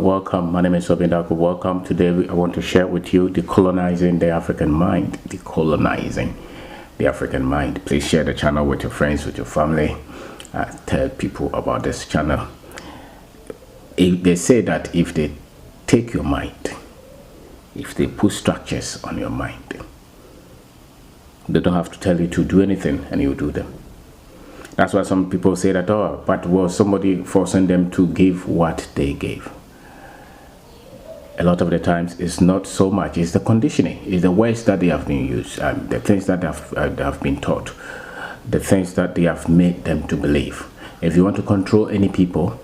welcome. My name is Kwabena. Welcome. Today I want to share with you Decolonizing the African Mind. Decolonizing the African Mind. Please share the channel with your friends, with your family. Tell people about this channel. They say that if they take your mind, if they put structures on your mind, they don't have to tell you to do anything and you do them. That's why some people say that, oh, but was somebody forcing them to give what they gave? A lot of the times it's not so much, it's the conditioning, it's the ways that they have been used, the things that they have been taught, the things that they have made them to believe. If you want to control any people,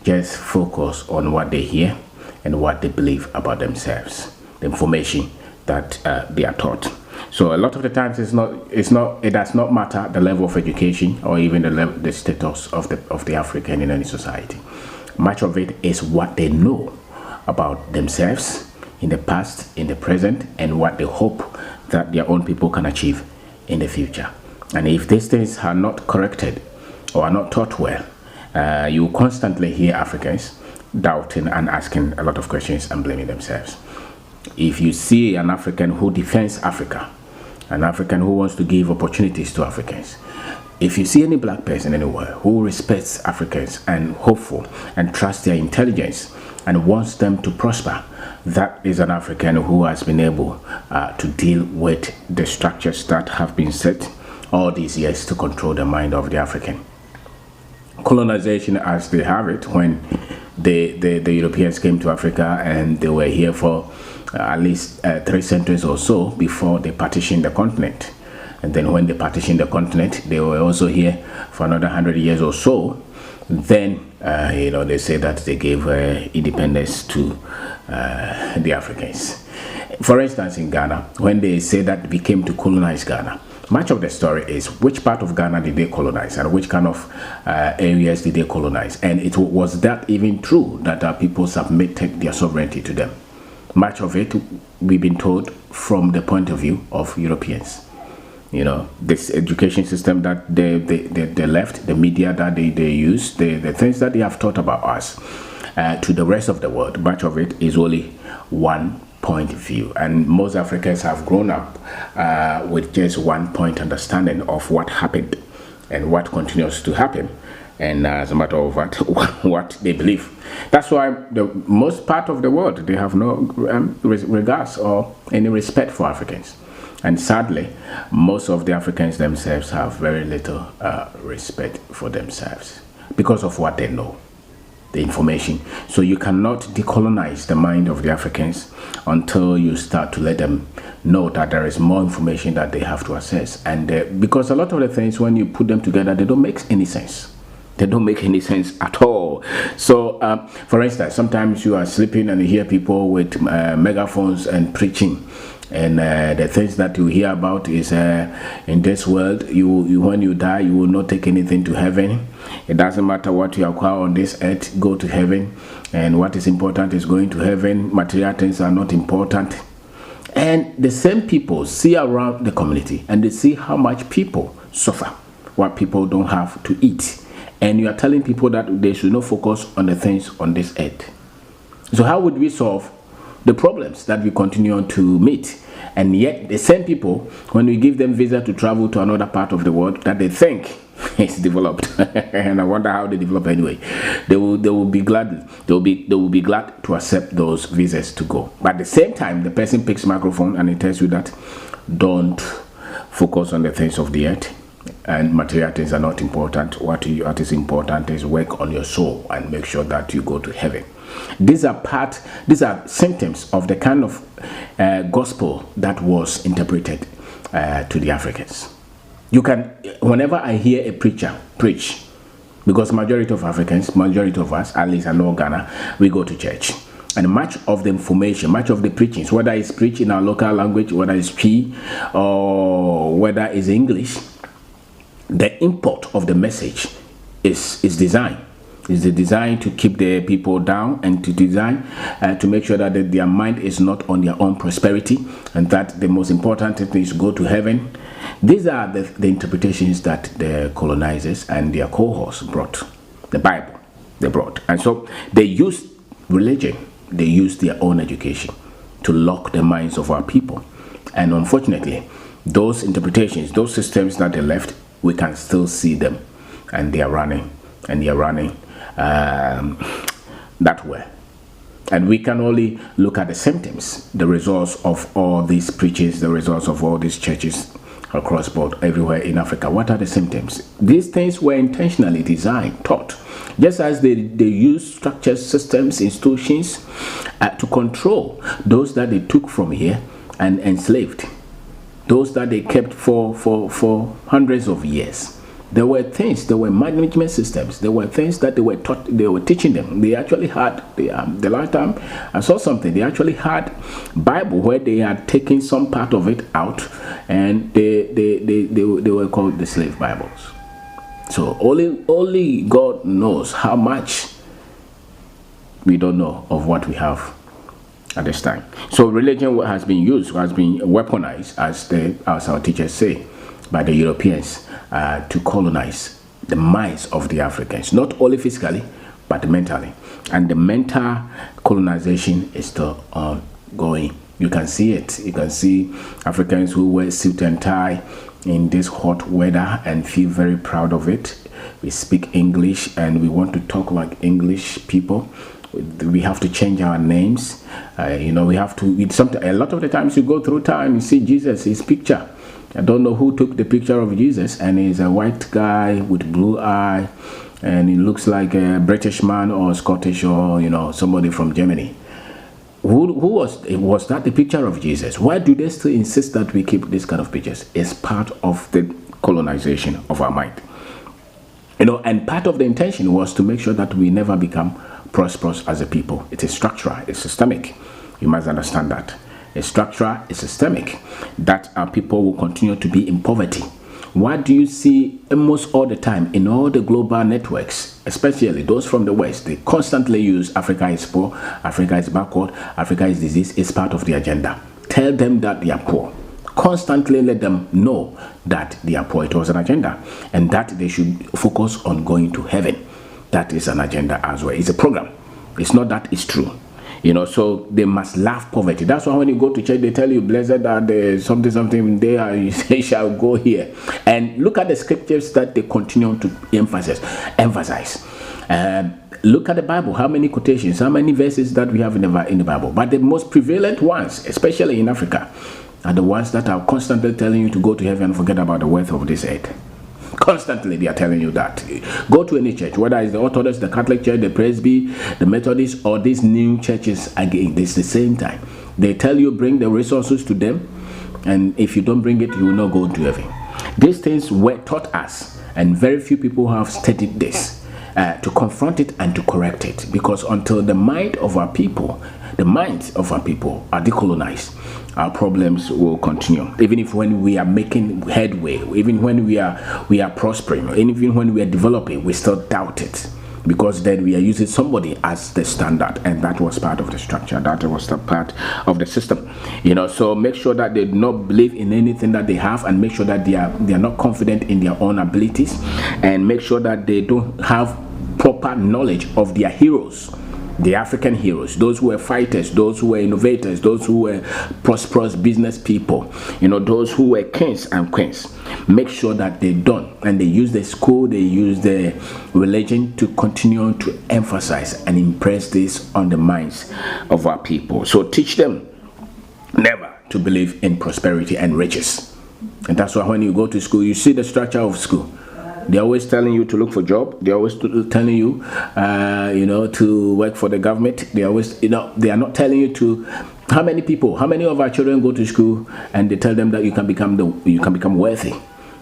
just focus on what they hear and what they believe about themselves, the information that they are taught. So a lot of the times it does not matter the level of education or even the status of the African in any society. Much of it is what they know about themselves in the past, in the present, and what they hope that their own people can achieve in the future. And if these things are not corrected or are not taught well, you constantly hear Africans doubting and asking a lot of questions and blaming themselves. If you see an African who defends Africa, an African who wants to give opportunities to Africans, if you see any black person anywhere who respects Africans and hopeful and trusts their intelligence and wants them to prosper, that is an African who has been able to deal with the structures that have been set all these years to control the mind of the African. Colonization, as they have it, when the Europeans came to Africa and they were here for at least 3 centuries or so before they partitioned the continent. And then when they partitioned the continent, they were also here for another 100 years or so. Then, they say that they gave independence to the Africans. For instance, in Ghana, when they say that they came to colonize Ghana, much of the story is which part of Ghana did they colonize and which kind of areas did they colonize. And it was that even true that our people submitted their sovereignty to them. Much of it, we've been told from the point of view of Europeans. This education system that they left, the media that they use, the things that they have taught about us to the rest of the world, much of it is only one point of view. And most Africans have grown up with just one point understanding of what happened and what continues to happen. And as a matter of fact, what they believe. That's why the most part of the world, they have no regards or any respect for Africans. And sadly, most of the Africans themselves have very little respect for themselves because of what they know, the information. So you cannot decolonize the mind of the Africans until you start to let them know that there is more information that they have to access. And because a lot of the things, when you put them together, they don't make any sense. They don't make any sense at all. So, for instance, sometimes you are sleeping and you hear people with megaphones and preaching. And the things that you hear about is in this world, when you die, you will not take anything to heaven. It doesn't matter what you acquire on this earth, go to heaven. And what is important is going to heaven. Material things are not important. And the same people see around the community and they see how much people suffer, what people don't have to eat. And you are telling people that they should not focus on the things on this earth. So how would we solve the problems that we continue to meet? And yet the same people, when we give them visa to travel to another part of the world that they think is developed, and I wonder how they develop anyway, they will be glad to accept those visas to go. But at the same time, the person picks microphone and he tells you that don't focus on the things of the earth. And material things are not important. What is important is work on your soul and make sure that you go to heaven. These are symptoms of the kind of gospel that was interpreted to the Africans. You can, whenever I hear a preacher preach, because majority of Africans, majority of us, at least I know Ghana, we go to church. And much of the information, much of the preachings, whether it's preached in our local language, whether it's P or whether it's English, the import of the message is designed. It's the design to keep the people down and to design to make sure that their mind is not on their own prosperity and that the most important thing is go to heaven. These are the interpretations that the colonizers and their cohorts brought, the Bible they brought. And so they used religion. They use their own education to lock the minds of our people. And unfortunately, those interpretations, those systems that they left, we can still see them. And they are running, that way. And we can only look at the symptoms, the results of all these preachers, the results of all these churches across board everywhere in Africa. What are the symptoms? These things were intentionally designed, taught, just as they use structures, systems, institutions to control those that they took from here and enslaved, those that they kept for hundreds of years. There were things, there were management systems, there were things that they were taught, they were teaching them. They actually had, the last time I saw something, they actually had Bible where they had taken some part of it out, and they were called the slave Bibles. So only God knows how much we don't know of what we have at this time. So religion has been used, has been weaponized, as our teachers say, by the Europeans to colonize the minds of the Africans, not only physically but mentally. And the mental colonization is still ongoing. You can see it. You can see Africans who wear suit and tie in this hot weather and feel very proud of it. We speak English and we want to talk like English people. We have to change our names. We have to. A lot of the times you go through time, you see Jesus, his picture. I don't know who took the picture of Jesus, and he's a white guy with blue eye, and he looks like a British man or Scottish or somebody from Germany. Who was that the picture of Jesus? Why do they still insist that we keep this kind of pictures? It's part of the colonization of our mind. And part of the intention was to make sure that we never become prosperous as a people. It is structural, it's systemic. You must understand that. It's structural, it's systemic, that our people will continue to be in poverty. What do you see almost all the time in all the global networks, especially those from the West? They constantly use Africa is poor, Africa is backward, Africa is disease. It's part of the agenda. Tell them that they are poor. Constantly let them know that they are poor. It was an agenda, and that they should focus on going to heaven. That is an agenda as well. It's a program. It's not that it's true. So they must love poverty. That's why when you go to church, they tell you, blessed are the something there, you say, shall go here. And look at the scriptures that they continue to emphasize. Look at the Bible, how many quotations, how many verses that we have in the Bible. But the most prevalent ones, especially in Africa, are the ones that are constantly telling you to go to heaven and forget about the wealth of this earth. Constantly they are telling you that. Go to any church, whether it's the Orthodox, the Catholic Church, the Presby, the Methodist, or these new churches, again, it's the same time. They tell you bring the resources to them, and if you don't bring it, you will not go to heaven. These things were taught us, and very few people have studied this to confront it and to correct it, because until the minds of our people are decolonized, our problems will continue. Even if when we are making headway, even when we are prospering, and even when we are developing, we still doubt it, because then we are using somebody as the standard, and that was part of the structure, that was the part of the system. So make sure that they do not believe in anything that they have, and make sure that they are not confident in their own abilities, and make sure that they don't have proper knowledge of their heroes, the African heroes, those who were fighters, those who were innovators, those who were prosperous business people, those who were kings and queens. Make sure that they don't, and they use the school, they use the religion to continue to emphasize and impress this on the minds of our people. So teach them never to believe in prosperity and riches. And that's why when you go to school, you see the structure of school. They're always telling you to look for a job. They're always telling you, to work for the government. They always, they are not telling you to. How many of our children go to school and they tell them that you can become wealthy?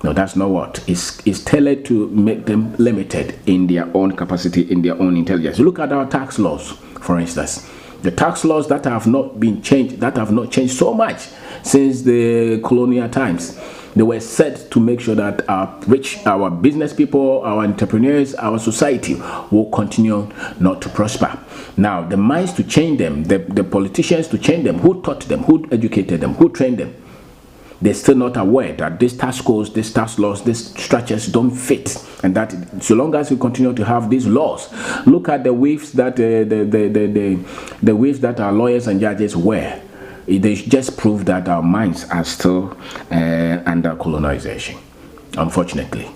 No, that's not what. It's tailored to make them limited in their own capacity, in their own intelligence. Look at our tax laws, for instance. The tax laws that have not been changed, that have not changed so much since the colonial times. They were set to make sure that our business people, our entrepreneurs, our society will continue not to prosper. Now, the minds to change them, the politicians to change them, who taught them, who educated them, who trained them? They're still not aware that these tax codes, these tax laws, these structures don't fit, and that so long as we continue to have these laws, look at the waves that the waves that our lawyers and judges wear. They just prove that our minds are still under colonization, unfortunately.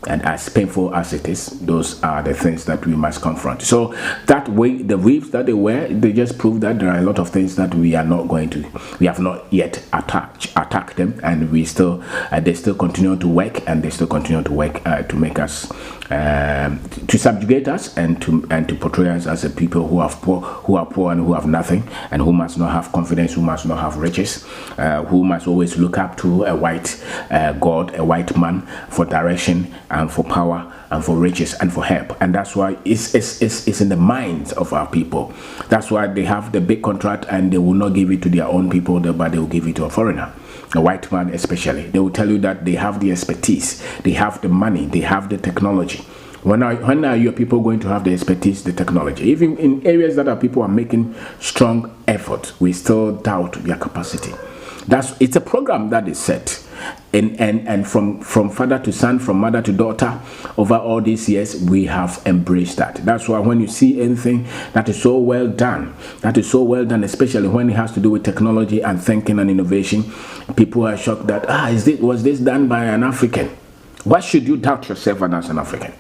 And as painful as it is, those are the things that we must confront. So that way, the weaves that they wear, they just prove that there are a lot of things that we are not going to, we have not yet attacked them, and we still, they still continue to work, and they still continue to work to make us, to subjugate us, and to portray us as a people who are poor and who have nothing, and who must not have confidence, who must not have riches, who must always look up to a white God, a white man, for direction and for power and for riches and for help. And that's why it's in the minds of our people. That's why they have the big contract, and they will not give it to their own people, but they will give it to a foreigner, a white man especially. They will tell you that they have the expertise, they have the money, they have the technology. When are your people going to have the expertise, the technology? Even in areas that our people are making strong effort, we still doubt their capacity. It's a program that is set, and from father to son, from mother to daughter, over all these years we have embraced that. That's why when you see anything that is so well done, especially when it has to do with technology and thinking and innovation, people are shocked that was this done by an African? Why should you doubt yourself as an African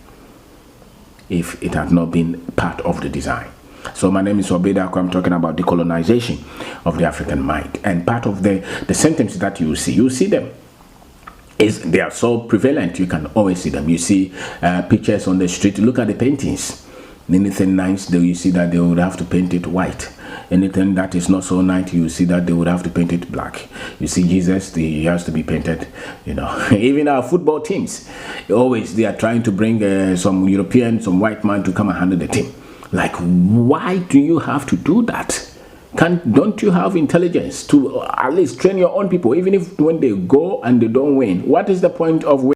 if it has not been part of the design? So my name is Kwabena. I'm talking about decolonization of the African mind, and part of the symptoms that you see them they are so prevalent. You can always see them. You see pictures on the street. Look at the paintings. Anything nice, you see that they would have to paint it white. Anything that is not so nice, you see that they would have to paint it black. You see Jesus, he has to be painted, Even our football teams, they are trying to bring some European, some white man to come and handle the team. Like, why do you have to do that? Don't you have intelligence to at least train your own people, even if when they go and they don't win? What is the point of